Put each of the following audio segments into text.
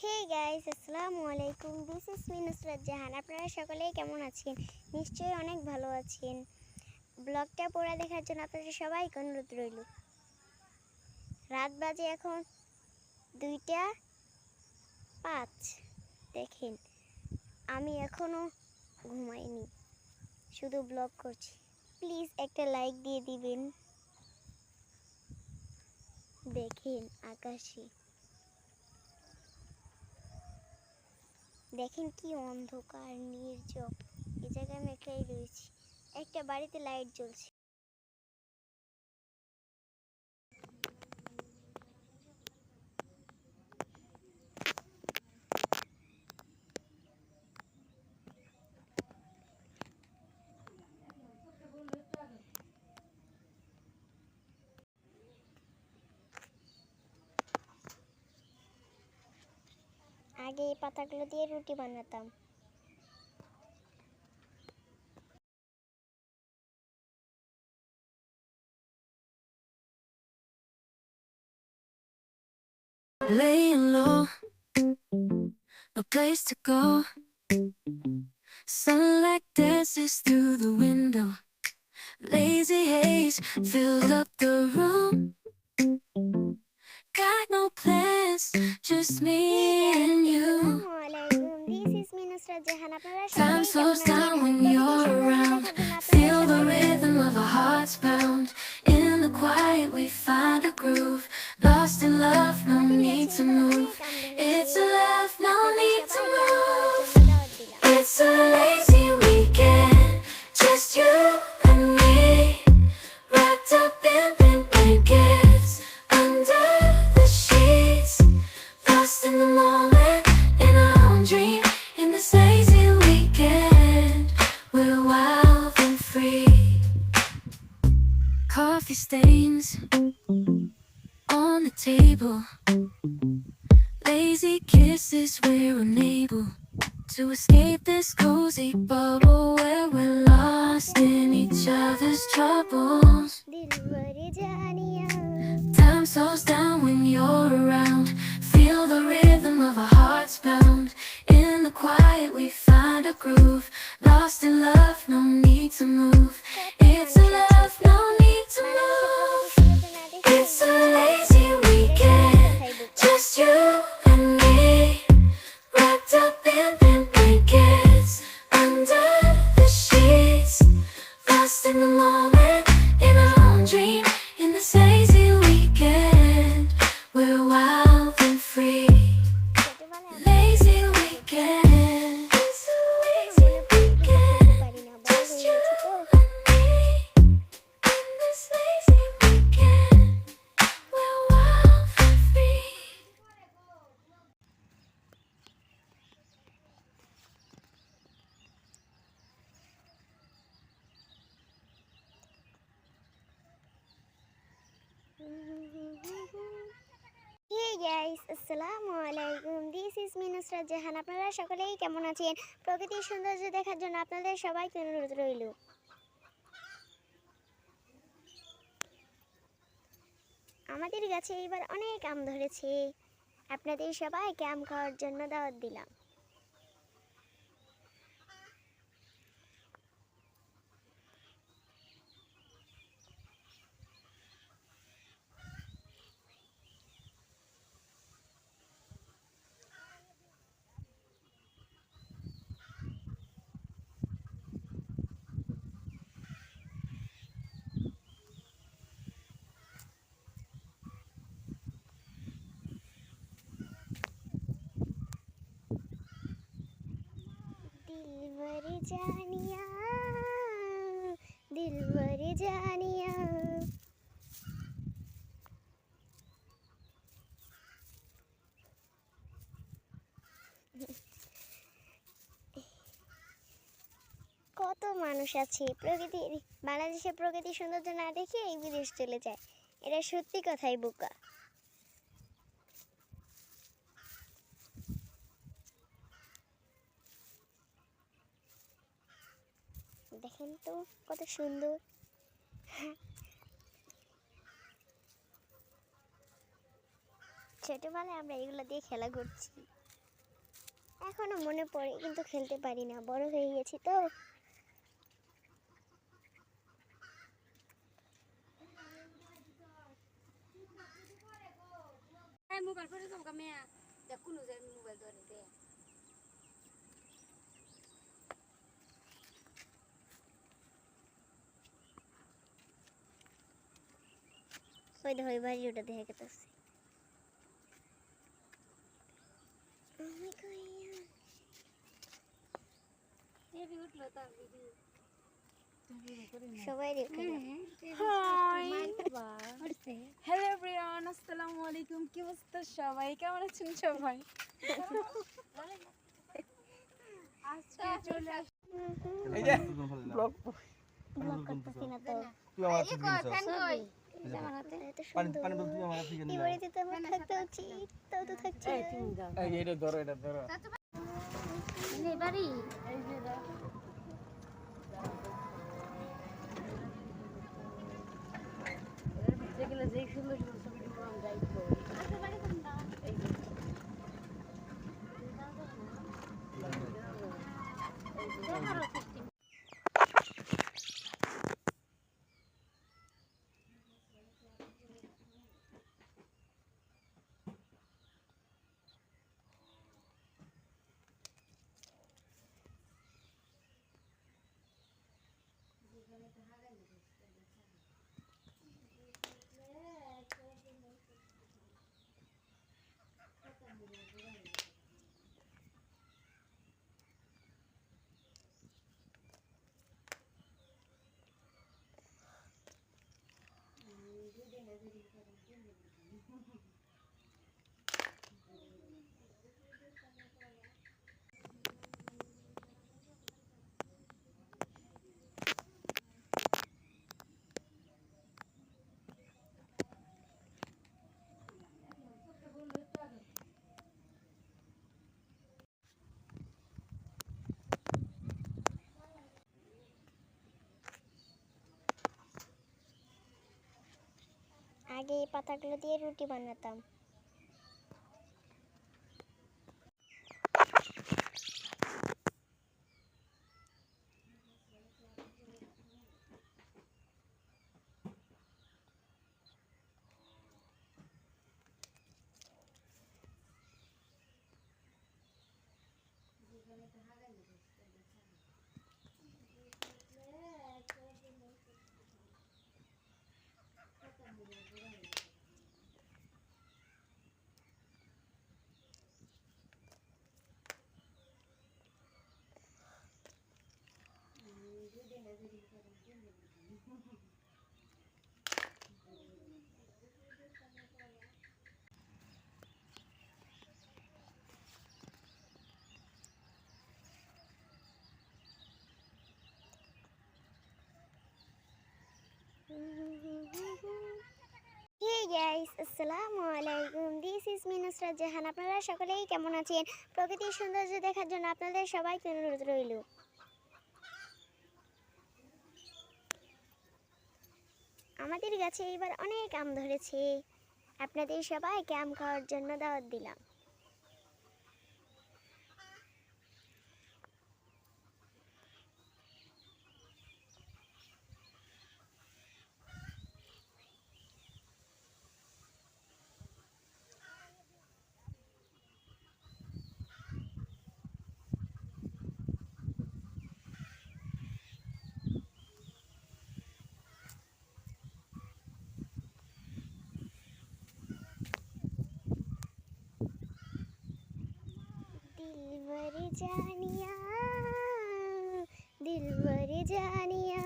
হে guys, আসসালামু আলাইকুম। This is me Nusrat Jahan. আপনারা সকলেই কেমন আছেন? নিশ্চয়ই অনেক ভালো আছেন। ব্লগটা পুরো দেখার জন্য আপনাদের সবাইকে অনুরোধ রইল। রাত বাজে এখন 2টা 5। দেখেন, আমি এখনো ঘুমাইনি, শুধু ব্লগ করছি। প্লিজ একটা লাইক দিয়ে দিবেন। দেখেন আকাশে, দেখেন কি অন্ধকার নির্জন। এই জায়গায় আমি একাই রয়েছি। একটা বাড়িতে লাইট জ্বলছে। আগে এই পাতাগুলো দিয়ে রুটি বানাতাম। Laying low, no place to go. Sunlight dances through the window. Lazy haze filled up the room. Got no plans, just me and you. আসসালামু আলাইকুম। This is me Nusrat Jahan. আপনারা Time সকলেই slows কেমন down আছেন? when প্রকৃতির you're সৌন্দর্য around. দেখার জন্য আপনাদের Feel the সবাইকে rhythm of our hearts pound. In the quiet we find a groove. Lost in love, no আমাদের need গাছে to এবার move. অনেক আম ধরেছে। It's a love, no আপনাদের need to সবাইকে আম খাওয়ার move. জন্য দাওয়াত দিলাম। It's a lazy weekend, just you and me, wrapped up in pink blankets, under the sheets, lost in the moment, in our own dream. In this lazy weekend, we're wild and free. Coffee stains on the table, lazy kisses we're unable to escape this cozy bubble where we're lost in each other's troubles. দিল ভরে জানিয়া Time slows down when you're around. Feel the rhythm of our hearts pound. In the quiet we find a groove. Lost in love, no need to move. It's a love, no need to move. It's a lazy weekend, just you and me, wrapped up in pink blankets, under the sheets, lost in the moment, in our own dream. In this lazy weekend, we're wild and free. Lazy weekend, it's a lazy weekend, just you and me. In this lazy weekend, we're wild and free. Hey guys, আসসালামু আলাইকুম। This is me Nusrat Jahan. আপনারা সকলেই কেমন আছেন? প্রকৃতির সৌন্দর্য দেখার জন্য আপনাদের সবাইকে অনুরোধ রইল। আমাদের গাছে এবার অনেক আম ধরেছে। আপনাদের সবাইকে আম খাওয়ার জন্য দাওয়াত দিলাম। दिलबर जानिया, दिलबर जानिया। কত মানুষ আছে প্রকৃতির, বাংলাদেশের প্রকৃতির সৌন্দর্য না দেখে এই বিদেশ চলে যায়। এটা সত্যি কথাই বোকা। দেখেন তো কত সুন্দর। ছোটবেলায় আমরা এগুলো দিয়ে খেলা করছি। এখনো মনে পড়ে কিন্তু খেলতে পারি না, বড় হয়ে গেছি তো। মোবাইল পড়ে যাবো মেয়া দেখ কোনো যায় মোবাইল ধরে দে ওই দেখো ওই বাড়ি ওটা দেখে গেতেছে। এবি উঠলো তার ভিডিও সবাই রেখে হ্যালো এভরিওয়ান, আসসালামু আলাইকুম। কি অবস্থা সবাই? কেমন আছেন সবাই? আজকে চলে এই যে ব্লগ করতেছি না তো। তুই আমার হাতে দিবি ফ্যান কই এত পানি সুন্দর পানি তুই আমার হাতে এই দিবি বাড়িতে তো আমার থাকতে উচিত, তাও তো থাকছে না। এই এটা ধরো এটা ধরো এই বাড়ি যেগুলো যে সুন্দর সুন্দর ছবি পাওয়া যায় তো আগে এই পাতাগুলো দিয়ে রুটি বানাতাম। Hey guys, আসসালামু আলাইকুম। This is me Nusrat Jahan. আপনারা সকলেই কেমন আছেন? প্রকৃতির সৌন্দর্য দেখার জন্য আপনাদের সবাইকে অনুরোধ রইল। আমাদের গাছে এবার অনেক আম ধরেছে। আপনাদের সবাইকে আম খাওয়ার জন্য দাওয়াত দিলাম। दिलबर जानिया दिलबर जानिया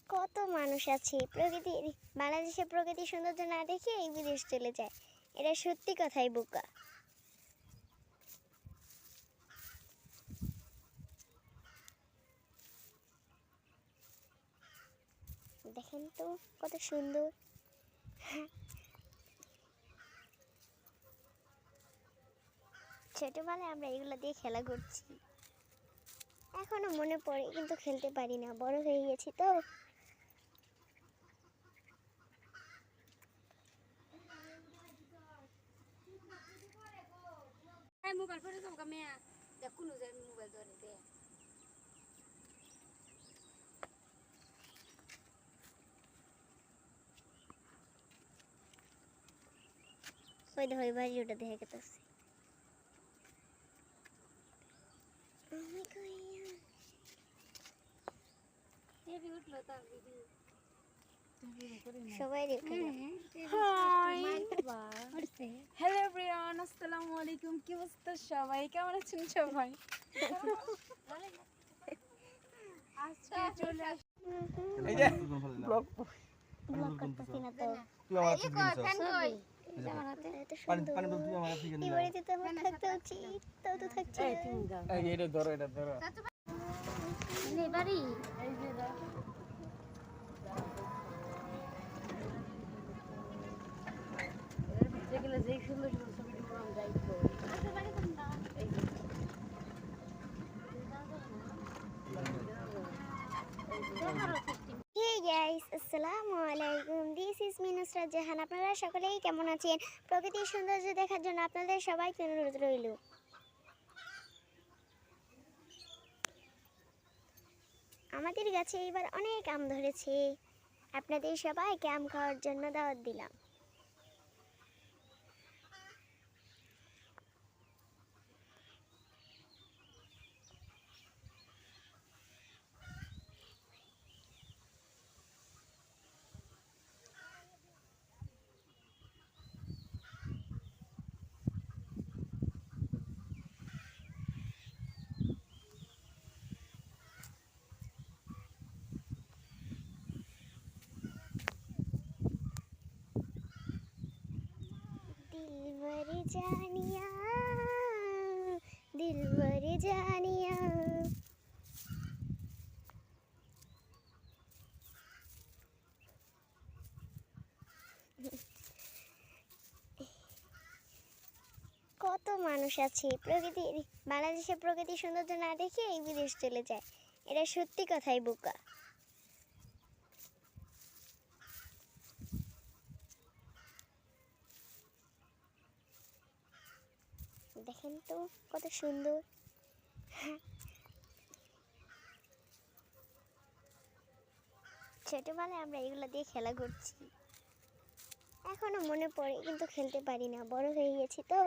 কত মানুষ আছে প্রকৃতির বাংলাদেশের প্রকৃতির সৌন্দর্য না দেখে এই বিদেশ চলে যায়। এটা সত্যি কথাই বোকা। দেখেন তো কত সুন্দর। ছোটবেলায় আমরা এগুলো দিয়ে খেলা করছি, এখনো মনে পড়ে কিন্তু খেলতে পারি না, বড় হয়ে গেছি তো। মোবাইল পড়ে যাবো মেয়া দেখ কোনো মোবাইল ধরে দে ওই দেখো ওই বাড়ি ওটা দেখে গেতেছে। হেভি উঠলো তার ভিডিও সবাই রেখে হাই হ্যালো এভরিওয়ান, আসসালামু আলাইকুম। কি অবস্থা সবাই, কেমন আছেন সবাই? আজকে চলে এই যে ব্লগ করতেছি না তো। তুই আমার হাতে দিনছ ফ্যান কই এত পানি সুন্দর পানি তুই আমার হাতে এই দিন বাড়িতে তো আমার থাকতে উচিত, তাও তো থাকছে না। এই এটা ধরো এটা ধরো নে বাড়ি যেগুলো যে সুন্দর সুন্দর ছবি কম যাইতো হে গাইস, আসসালামু আলাইকুম। This is me Nusrat Jahan. আপনারা সকলেই কেমন আছেন? প্রকৃতির সৌন্দর্য দেখার জন্য আপনাদের সবাইকে অনুরোধ রইল। আমাদের গাছে এবার অনেক আম ধরেছে। আপনাদের সবাইকে আম খাওয়ার জন্য দাওয়াত দিলাম। दिलबर जानिया, दिलबर जानिया। কত মানুষ আছে প্রকৃতির, বাংলাদেশের প্রকৃতির সৌন্দর্য না দেখে এই বিদেশ চলে যায়। এটা সত্যি কথাই বোকা। দেখেন তো কত সুন্দর। ছোটবেলায় আমরা এগুলো দিয়ে খেলা করছি, এখনো মনে পড়ে কিন্তু খেলতে পারি না, বড় হয়ে গেছি তো।